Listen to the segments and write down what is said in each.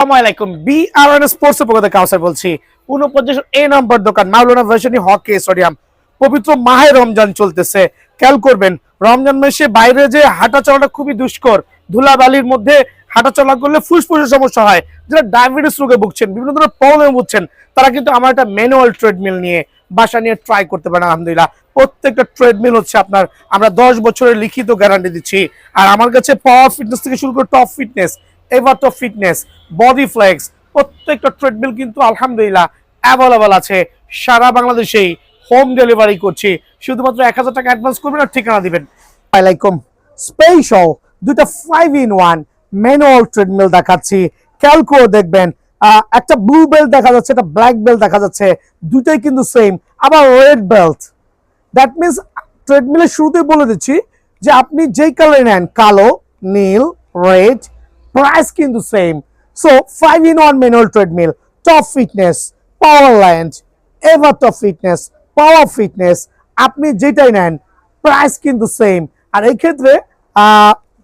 আসসালামাইকুম BRN sports এর পক্ষ থেকে কাউসার বলছি 49 এ নম্বর দোকান মাওলানা ভার্সিটি হকি স্টেডিয়াম। পবিত্র মাহে রমজান চলতেছে, খেয়াল করবেন রমজান মাসে বাইরে যে হাঁটা চলাটা খুবই দুষ্কর, ধুলাবালির মধ্যে হাঁটা চলা করলে ফুসফুসের সমস্যা হয়। যারা ডায়াবেটিস রোগে ভুগছেন, বিভিন্ন ধরনের প্রবলেম হচ্ছেন, তারা কিন্তু আমার একটা ম্যানুয়াল ট্রেডমিল নিয়ে বাসা নিয়ে ট্রাই করতে পারেন। আলহামদুলিল্লাহ প্রত্যেকটা ট্রেডমিল হচ্ছে আপনার, আমরা 10 বছরের লিখিত গ্যারান্টি দিচ্ছি। আর আমার কাছে পাওয়ার ফিটনেস থেকে শুরু করে top fitness, Evertop fitness, body flex, প্রত্যেকটা ট্রেডমিল কিন্তু আলহামদুলিল্লাহ অ্যাভেলেবল আছে। সারা বাংলাদেশেই হোম ডেলিভারি করছি। শুধুমাত্র 1000 টাকা অ্যাডভান্স করবেন আর ঠিকানা দিবেন। আসসালামাইকুম, স্পেশাল দুটো 5-in-1 ম্যানুয়াল ট্রেডমিল দেখাচ্ছি, খেয়াল করে দেখবেন। একটা ব্লু বেল্ট দেখা যাচ্ছে, একটা ব্ল্যাক বেল্ট দেখা যাচ্ছে, দুটোই কিন্তু সেম। আবার রেড বেল্ট, দ্যাট মিনস ট্রেডমিলের শুরুতেই বলে দিচ্ছি যে আপনি যেই কালার নেন, কালো, নীল, রেড, প্রাইস কিন্তু same. So 5-in-1 manual treadmill, top fitness, power land, ever top fitness, power fitness, আপনি যেটাই নেন প্রাইস কিন্তু সেম। আর এই ক্ষেত্রে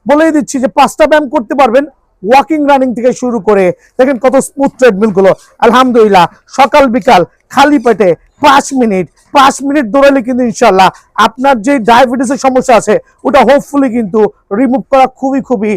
বলেই দিচ্ছি যে 5টা ব্যায়াম করতে পারবেন, ওয়াকিং রানিং থেকে শুরু করে। দেখেন কত স্মুথ ট্রেডমিল গুলো, আলহামদুলিল্লাহ। সকাল বিকাল খালি পেটে 5 মিনিট দৌড়ালে কিন্তু ইনশাল্লাহ আপনার যে ডায়াবেটিসের সমস্যা আছে ওটা হোপফুলি কিন্তু রিমুভ করা খুবই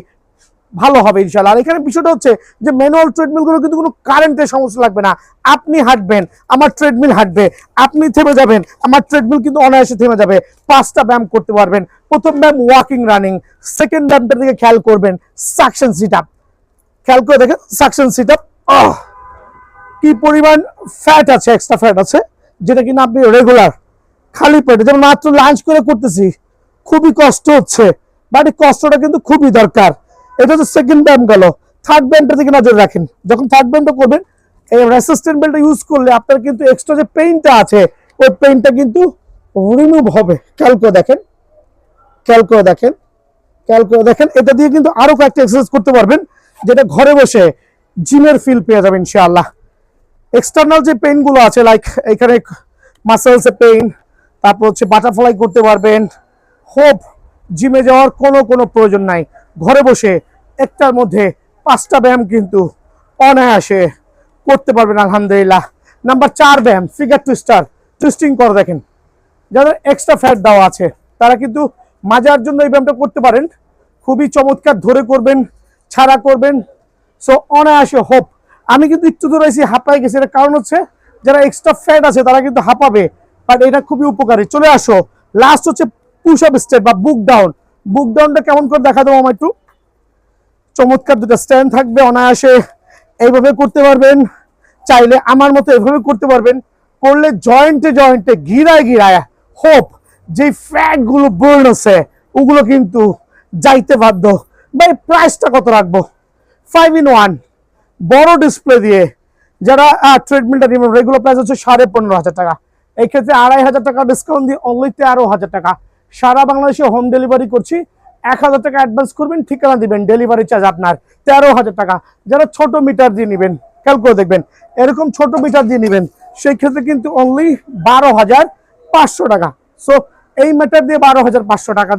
ভালো হবে ইনশাল্লাহ। আর এখানে বিষয়টা হচ্ছে যে ম্যানুয়াল ট্রেডমিল গুলো কিন্তু কোনো কারেন্টের সমস্যা লাগবে না। আপনি হাঁটবেন, আমার ট্রেডমিল হাঁটবে, আপনি থেমে যাবেন, আমার ট্রেডমিল কিন্তু অনায়াসে থেমে যাবে। 5টা ব্যায়াম করতে পারবেন। প্রথম ব্যায়াম ওয়াকিং রানিং, সেকেন্ড ব্যায়ামটার দিকে খেয়াল করবেন সাকশন সিট আপ, খেয়াল করে দেখেন সাকশন সিট আপ। কি পরিমাণ ফ্যাট আছে, এক্সট্রা ফ্যাট আছে, যেটা কিনা আপনি রেগুলার খালি পেটে, যেমন মাত্র লাঞ্চ করে করতেছি, খুবই কষ্ট হচ্ছে, বাট এই কষ্টটা কিন্তু খুবই দরকার। এটা তো সেকেন্ড ব্যায়াম গেল। থার্ড ব্যায়ামটার দিকে নজর রাখেন। যখন থার্ড ব্যায়ামটা করবেন, এই রেসিস্ট্যান্ট বেল্টটা ইউজ করলে আপনার কিন্তু এক্সট্রা যে পেইনটা আছে ওই পেইনটা কিন্তু রিমুভ হবে। খেয়াল করে দেখেন, খেয়াল করে দেখেন, খেয়াল করে দেখেন। এটা দিয়ে কিন্তু আরো কয়েকটা এক্সারসাইজ করতে পারবেন, যেটা ঘরে বসে জিমের ফিল পেয়ে যাবেন ইনশাআল্লাহ। এক্সটার্নাল যে পেইন গুলো আছে, লাইক এখানে মাসেলস এর পেইন, তারপর হচ্ছে বাটারফ্লাই করতে পারবেন। হোপ জিমে যাওয়ার কোনো প্রয়োজন নাই, ঘরে বসে একটার মধ্যে 5টা ব্যায়াম কিন্তু অনায়াসে করতে পারবেন আলহামদুলিল্লাহ। নাম্বার 4 ব্যায়াম ফিগার টুইস্টার, টুইস্টিং করে দেখেন। যাদের এক্সট্রা ফ্যাট দেওয়া আছে তারা কিন্তু মাজার জন্য এই ব্যায়ামটা করতে পারেন। খুবই চমৎকার, ধরে করবেন, ছাড়া করবেন, সো অনায়াসে হোপ। আমি কিন্তু একটু দৌড়াইছি, হাঁপাই গেছি, এর কারণ হচ্ছে যারা এক্সট্রা ফ্যাট আছে তারা কিন্তু হাঁপাবে, বাট এটা খুবই উপকারী। চলে আসো, লাস্ট হচ্ছে পুশ আপ স্টেপ বা বুক ডাউন। বুক ডাউনটা কেমন করে দেখা দেবো আমার একটু। চমৎকার দুটো স্ট্যান্ড থাকবে, অনায়াসে এইভাবে করতে পারবেন, চাইলে আমার মতো এভাবে করতে পারবেন। করলে জয়েন্টে গিরায় হোপ যে ফ্যাট গুলো বার্ন আছে ওগুলো কিন্তু যাইতে বাধ্য। ভাই প্রাইসটা কত রাখবো? 5-in-1 বড় ডিসপ্লে দিয়ে যারা ট্রেডমিলটা নেবেন, রেগুলার প্রাইস হচ্ছে 15,500 টাকা। এই ক্ষেত্রে 2,500 টাকা ডিসকাউন্ট দিয়ে অনলি 13,000 টাকা। সারা বাংলাদেশে হোম ডেলিভারি করছি। 1000 টাকা অ্যাডভান্স করবেন, ঠিকানা দিবেন, ডেলিভারি চার্জ আপনার 13,000 টাকা। যারা ছোট মিটার দিয়ে নেবেন, খেয়াল করে দেখবেন, এরকম ছোট মিটার দিয়ে নেবেন, সেই ক্ষেত্রে কিন্তু অনলি 12,500 টাকা। সো এই মিটার দিয়ে 12,500 টাকা,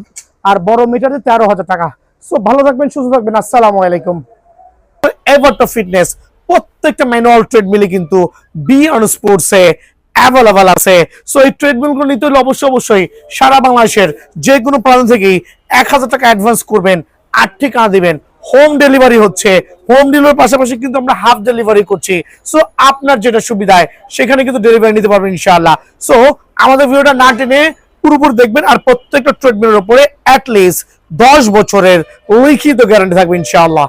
আর বড় মিটার দিয়ে 13,000 টাকা। সো ভালো থাকবেন, সুস্থ থাকবেন, আসসালামু আলাইকুম। এভারটো ফিটনেস প্রত্যেকটা ম্যানুয়াল ট্রেডমিলে কিন্তু বিআরএন স্পোর্টসে অ্যাভেলেবল আছে। সো এই ট্রেডমিলগুলো নিতে হলে অবশ্যই সারা বাংলাদেশের যে কোনো প্রান্ত থেকেই 1000 টাকা অ্যাডভান্স করবেন আর ঠিকানা দিবেন। হোম ডেলিভারি হচ্ছে, হোম ডেলিভারির পাশাপাশি কিন্তু আমরা হাফ ডেলিভারি করছি। সো আপনার যেটা সুবিধায় সেখানে কিন্তু ডেলিভারি নিতে পারবেন ইনশাআল্লাহ। সো আমাদের ভিডিওটা না টেনে পুরোপুরি দেখবেন, আর প্রত্যেকটা ট্রেডমিলের উপরে অ্যাটলিস্ট 10 বছরের লিখিত গ্যারান্টি থাকবে ইনশাআল্লাহ।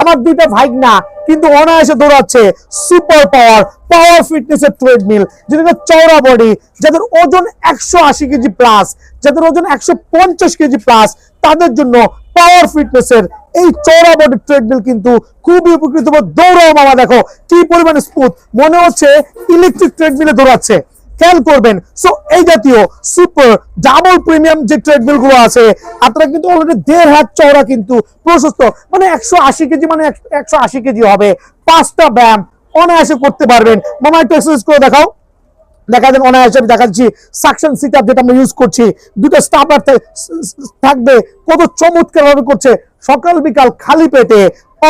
আমার দুইটা ভাইগনা কিন্তু অনায়াসে দৌড়াচ্ছে সুপার পাওয়ার ফিটনেসের ট্রেডমিল, যেটা চওড়া বডি, যাদের ওজন 180 কেজি প্লাস, যাদের ওজন 150 কেজি প্লাস, তাদের জন্য পাওয়ার ফিটনেসের এই চওড়া বডি ট্রেডমিল কিন্তু খুবই উপকৃত। দৌড়াও মামা, দেখো কি পরিমাণে স্মুথ, মনে হচ্ছে ইলেকট্রিক ট্রেডমিলে দৌড়াচ্ছে। খেয়াল করবেন। সো এই জাতীয় সুপার ডাবল প্রিমিয়াম যে ট্রেডমিল গুলো আছে, আপনারা কিন্তু অলরেডি 1.5 হাত চওড়া কিন্তু প্রশস্ত, মানে 180 কেজি, মানে 180 কেজি হবে। 5টা ব্যায়াম অনায়াসে করতে পারবেন। মামা একটু এক্সারসাইজ করে দেখাও, দেখা যাবে অনায়াসে। আমি দেখাচ্ছি সাকশন সিট আপ, যেটা আমরা ইউজ করছি, দুটো স্টাফার থাকবে, কত চমৎকার ভাবে করছে। সকাল বিকাল খালি পেটে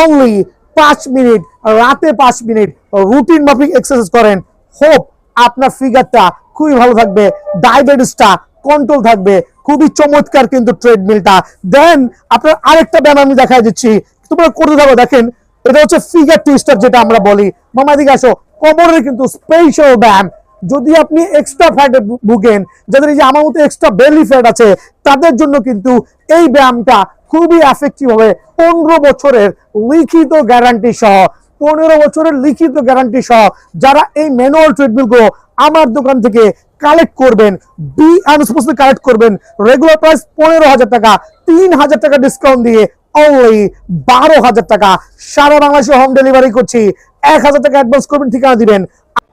অনলি 5 মিনিট, রাতে 5 মিনিট রুটিন মাফিক এক্সারসাইজ করেন, হোপ আপনার ফিগারটা খুবই ভালো থাকবে, ডায়াবেটিসটা কন্ট্রোল থাকবে। খুবই চমৎকার কিন্তু ট্রেডমিলটা। দেন আপনার আরেকটা ব্যায়াম আমি দেখাই দিচ্ছি, তোমরা করতে থাকো। দেখেন এটা হচ্ছে ফিগার টুইস্টার, যেটা আমরা বলি। মামা দিকে আসো। কোমরের কিন্তু স্পেশাল ব্যায়াম। যদি আপনি এক্সট্রা ফ্যাটে ভুগেন, যাদের এই যে আমার মতো এক্সট্রা বেলি ফ্যাট আছে, তাদের জন্য কিন্তু এই ব্যায়ামটা খুবই এফেক্টিভ হবে। 15 বছরের লিখিত গ্যারান্টি সহ, 15 বছরের লিখিত গ্যারান্টি সহ যারা এই ম্যানুয়াল ট্রেডমিল গুলো আমার দোকান থেকে কালেক্ট করবেন, কালেক্ট করবেন, রেগুলার প্রাইস 15,000 টাকা, 3,000 টাকা ডিসকাউন্ট দিয়ে অনলি 12,000 টাকা। সারা বাংলাদেশে হোম ডেলিভারি করছি। 1,000 টাকা অ্যাডভান্স করবেন, ঠিকানা দিবেন।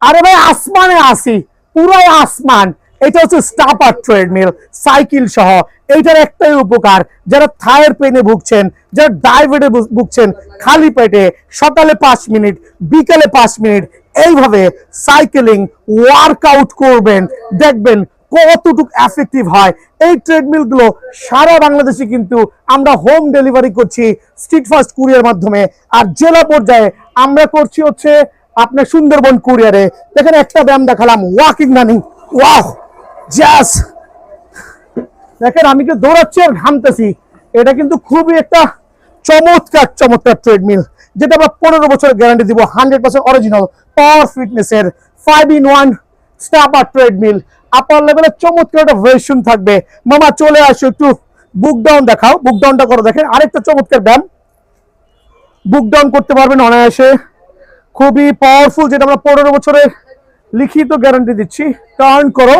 আরে ভাই আসমানে আসি, পুরো আসমান। এটা হচ্ছে স্টাপার ট্রেডমিল সাইকেল সহ। এইটার একটাই উপকার, যারা থায়ের পেনে ভুগছেন, যারা ডায়াবেটিস ভুগছেন, খালি পেটে সকালে 5 মিনিট, বিকালে 5 মিনিট এইভাবে সাইকেলিং ওয়ার্কআউট করবেন, দেখবেন কতটুকু এফেক্টিভ হয়। এই ট্রেডমিল গুলো সারা বাংলাদেশে কিন্তু আমরা হোম ডেলিভারি করছি স্ট্রিট ফাস্ট কুরিয়ার মাধ্যমে। আর জেলা পর্যায়ে আমরা করছি হচ্ছে আপনার সুন্দরবন কুরিয়ারে। দেখেন একটা ব্যায়াম দেখালাম, ওয়াকিং রানিং। ওয়াও জাস্ট দেখেন আমি তো দৌড়াচ্ছি আর ঘামতেছি। এটা কিন্তু খুবই একটা চমৎকার চমৎকার ট্রেডমিল, যেটা আমরা 15 বছরের গ্যারান্টি দিব। 100% অরিজিনাল পাওয়ার ফিটনেসের 5-in-1 স্টাপার ট্রেডমিল। আপার লেভেলের চমৎকার একটা ভার্সন থাকবে। মামা চলে আসো, একটু বুক ডাউন দেখাও। বুক ডাউনটা করো। দেখেন আরেকটা চমৎকার ব্যায়াম, বুক ডাউন করতে পারবেন অনায়াসে, খুবই পাওয়ারফুল, যেটা আমরা 15 বছরের লিখিত গ্যারান্টি দিচ্ছি। টার্ন করো।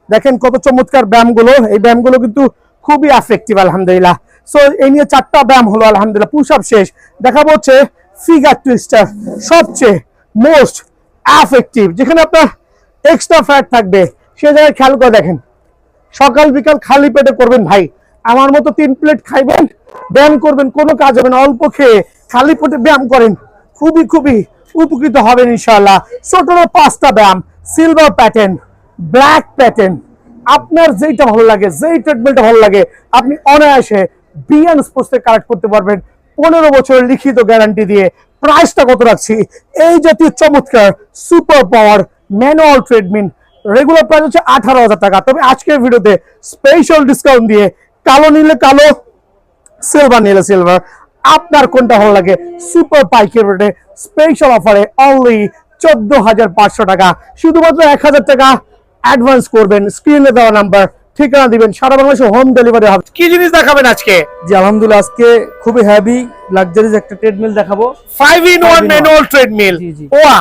দেখেন কত চমৎকার ব্যায়ামগুলো। এই ব্যায়ামগুলো কিন্তু খুবই এফেক্টিভ আলহামদুলিল্লাহ। সো এই নিয়ে 4টা ব্যায়াম হলো আলহামদুলিল্লাহ। পুশ আপ শেষ, দেখাবো হচ্ছে ফিগার টুইস্টার, সবচেয়ে মোস্ট এফেক্টিভ, যেখানে আপনার এক্সট্রা ফ্যাট থাকবে। সে জায়গায় খেয়াল করে দেখেন, সকাল বিকাল খালি পেটে করবেন ভাই। আমার মতো 3 প্লেট খাইবেন, ব্যায়াম করবেন, কোনো কাজ হবে না। অল্প খেয়ে খালি পেটে ব্যায়াম করেন, খুবই খুবই উপকৃত হবেন ইনশাআল্লাহ। ছোটরা 5টা ব্যায়াম, সিলভার প্যাটার্ন, ব্ল্যাক প্যাটার্ন, আপনার যেইটা ভালো লাগে, যেই ট্রিটমেন্টটা ভালো লাগে, আপনি অনায়াসে বিএন স্পোর্টসে কালেক্ট করতে পারবেন 15 বছরের লিখিত গ্যারান্টি দিয়ে। প্রাইসটা কত রাখছি? এই জাতীয় চমৎকার super power manual treadmill regular price হচ্ছে 18,000 টাকা। তবে আজকের ভিডিওতে স্পেশাল ডিসকাউন্ট দিয়ে, কালো নিলে কালো, সিলভার নিলে সিলভার, আপনার কোনটা ভালো লাগে, সুপার পাইকারি রেটে স্পেশাল অফারে অনলি 14,500 টাকা। শুধুমাত্র 1,000 টাকা অ্যাডভান্স করবেন, স্ক্রিনে দেওয়া নাম্বার, ঠিকানা দিবেন, সারা বাংলাদেশে হোম ডেলিভারি হবে। কি জিনিস দেখাবেন আজকে? জি আলহামদুলিল্লাহ, আজকে খুবই হেভি লাক্সারিজ একটা ট্রেডমিল দেখাবো। 5-in-1 manual treadmill. ওয়া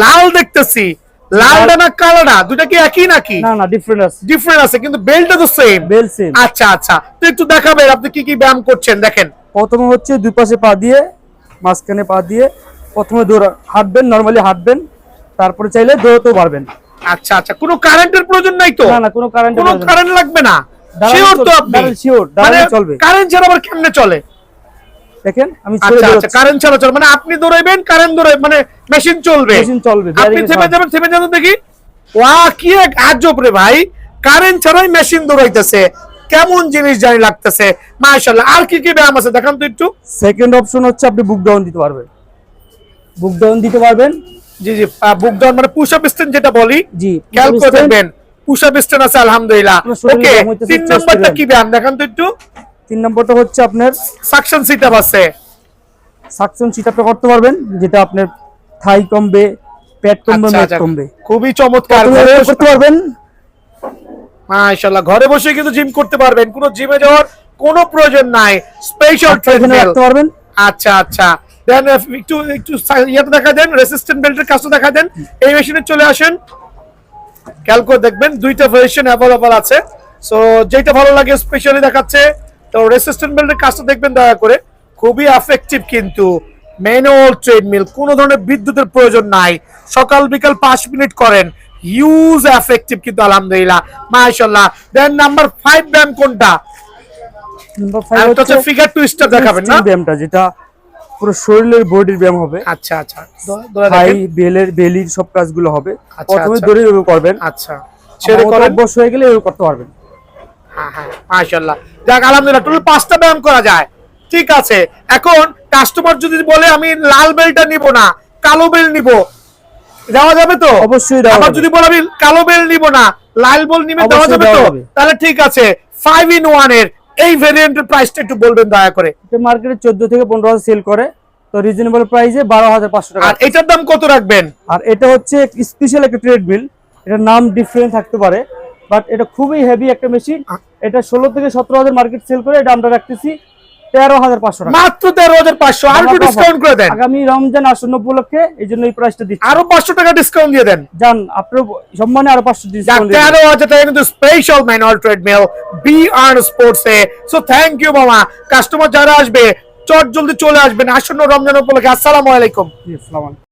লাল দেখতেছি, লালটা না কালোটা, দুটো কি একই নাকি? না না, ডিফারেন্ট আছে। ডিফারেন্ট আছে, কিন্তু বেলটা তো সেম। Bell same. আচ্ছা আচ্ছা, তো একটু দেখাবেন আপনি কি কি ব্যায়াম করছেন। দেখেন প্রথমে হচ্ছে দুই পাশে পা দিয়ে, মাঝখানে পা দিয়ে প্রথমে দৌড়া হাঁটবেন, নরমালি হাঁটবেন, তারপরে চাইলে দৌড়তেও পারবেন। আচ্ছা আচ্ছা, কোনো কারেন্টের প্রয়োজন নাই তো? না না, কোনো কারেন্ট লাগবে না। শিওর তো আপনি? শিওর, দাঁড়ালে চলবে। কারেন্ট ছাড়া আবার কেমনে চলে? দেখেন আমি আচ্ছা আচ্ছা, কারেন্ট ছাড়া চলে মানে আপনি দৌড়াইবেন, কারেন্ট দৌড়াই মানে মেশিন চলবে। মেশিন চলবে, আপনি থেমে যাবেন দেখি। ওয়াও কি এক আজব রে ভাই, কারেন্ট ছাড়াই মেশিন দৌড়াইতেছে, কেমন জিনিস জানি লাগতেছে মাশাআল্লাহ। আর কি কি ব্যায়াম আছে দেখান তো একটু। সেকেন্ড অপশন হচ্ছে আপনি বুক ডাউন দিতে পারবেন। বুক ডাউন দিতে পারবেন। জি জি, বুক ডাউন মানে পুশ আপ স্ট্যান্ড যেটা বলি। জি, খেয়াল করে দেখবেন পুশ আপ স্ট্যান্ড আছে আলহামদুলিল্লাহ। ওকে, 3 নাম্বারটা কি ব্যায়াম দেখান তো একটু। 3 নম্বরটা হচ্ছে আপনার সাকশন সিট আপ আছে। সাকশন সিট আপটা করতে পারবেন, যেটা আপনার থাই কমবে, পেট কমবে, মেট কমবে। খুবই চমৎকার করতে পারবেন মাশাআল্লাহ। ঘরে বসে কিন্তু জিম করতে পারবেন, কোনো জিমে যাওয়ার কোনো প্রয়োজন নাই। স্পেশাল ট্রেডমিল রাখতে পারবেন। আচ্ছা আচ্ছা, দেন একটু একটু ইয়াটা দেখা দেন, রেসিস্ট্যান্ট বেল্টের কাজটা দেখা দেন। এই মেশিনে চলে আসেন, খেয়াল করে দেখবেন 2টা ভার্সন अवेलेबल আছে। সো যেটা ভালো লাগে স্পেশালি দেখাচ্ছে। তো রেসিস্ট্যান্ট বেল্টের কাজটা দেখবেন দয়া করে, খুবই এফেক্টিভ কিন্তু ম্যানুয়াল ট্রেডমিল, কোনো ধরনের বিদ্যুতের প্রয়োজন নাই। সকাল বিকাল 5 মিনিট করেন, হিউজ এফেক্টিভ কিন্তু আলহামদুলিল্লাহ মাশাআল্লাহ। দেন নাম্বার 5 ব্যায়াম কোনটা? নাম্বার 5 হচ্ছে ফিগার টুইস্টার দেখাবেন না? ব্যায়ামটা যেটা পুরো শরীরের বডির ব্যায়াম হবে। আচ্ছা আচ্ছা, হাই বেলির সব কাজগুলো হবে। প্রথমে দড়ি করবেন। আচ্ছা, ছেড়ে করেন, অভ্যাস হয়ে গেলে এভাবে করতে পারবেন। হ্যাঁ হ্যাঁ মাশাআল্লাহ। যাক আলহামদুলিল্লাহ, টোটাল 5টা ব্যায়াম করা যায়। ঠিক আছে, এখন কাস্টমার যদি বলে আমি লাল বেলটা নিব না, কালো বেল নিব, দেওয়া যাবে তো? অবশ্যই দেওয়া আবার যাবে। যদি বলে আমি কালো বেল নিব না, লাল বেল নিবে, দেওয়া অবশ্যই যাবে দেওয়া তো? যাবে। তাহলে ঠিক আছে, 5 in 1 এর এই ভেরিয়েন্টের প্রাইসটা একটু বলবেন দয়া করে। এটা মার্কেটে 14 থেকে 15,000 সেল করে, তো রিজনেবল প্রাইসে 12,500 টাকা। আর এটার দাম কত রাখবেন? আর এটা হচ্ছে স্পেশাল একটা ট্রেডমিল, এটার নাম ডিফারেন্ট থাকতে পারে, বাট এটা খুবই হেভি একটা মেশিন। এটা 16 থেকে 17,000 মার্কেট সেল করে, এটা আমরা রাখতেছি 13,500 টাকা। মাত্র 13,500, আর একটু ডিসকাউন্ট করে দেন। আগামী রমজান আসন্ন উপলক্ষে এই জন্য এই প্রাইসটা দিচ্ছি। আরো 500 টাকা ডিসকাউন্ট দিয়ে দেন। জান আপনার সম্মানে আরো 500 ডিসকাউন্ট দিচ্ছি। 13,000 টাকা কিন্তু special manual treadmill BR sports এ। সো থ্যাংক ইউ মামা। কাস্টমার যারা আসবে চট জলদি চলে আসবেন আসন্ন রমজান উপলক্ষে। আসসালামু আলাইকুম। জি, আসসালামু আলাইকুম।